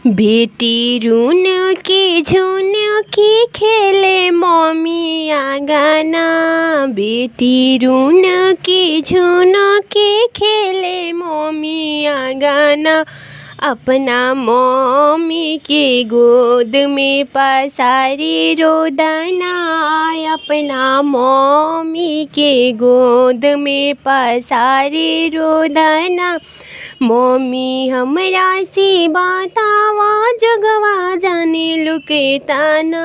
बेटी रून के झुन के खेले मम्मी आंगना। बेटी रून के झुन के खेले मम्मी आंगना। अपना मम्मी के गोद में पसारी रोदना। अपना मम्मी के गोद में पसारी रोदना। मम्मी हमरा से बतावा जगवा जाने लुके ताना।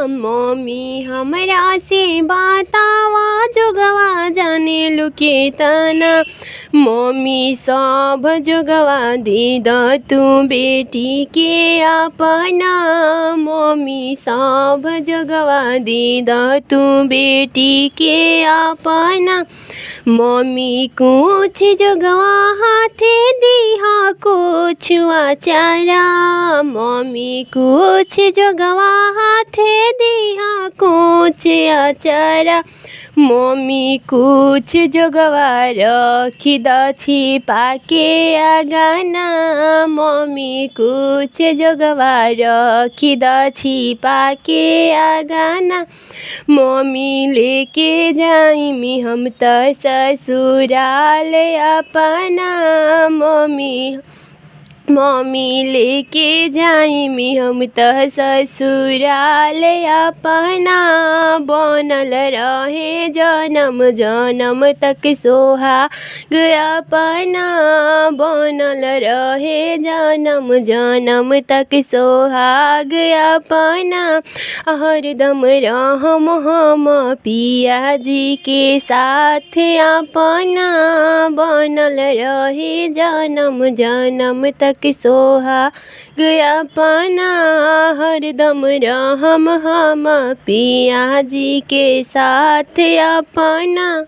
मम्मी हमरा से बतावा जगवा जाने लुके ताना। मम्मी सब जगवा दे द तू बेटी के अपना। मम्मी सब जगवा दे द तू बेटी के अपना। मम्मी कुछ जगवा हाथे दिहा कुछ आचारा। मम्मी कुछ जगवा हाथे दिहा कुछ आचारा। मम्मी कुछ जगवा रखी द छिपा के आगना। मम्मी कुछ जगवा रखी द छिपा के आगना। मम्मी लेके जाइमी हम त ससुराल अपना। मम्मी लेके जाइमी हम त ससुराल अपना। बनल रहे जन्म जन्म तक सोहाग अपना। बनल रहे जन्म जन्म तक सोहाग अपना। हरदम रहम हम पिया जी के साथ अपना। बनल रहे जन्म जन्म तक सोहाग अपना। हरदम रहम हम पिया जी के साथ अपना।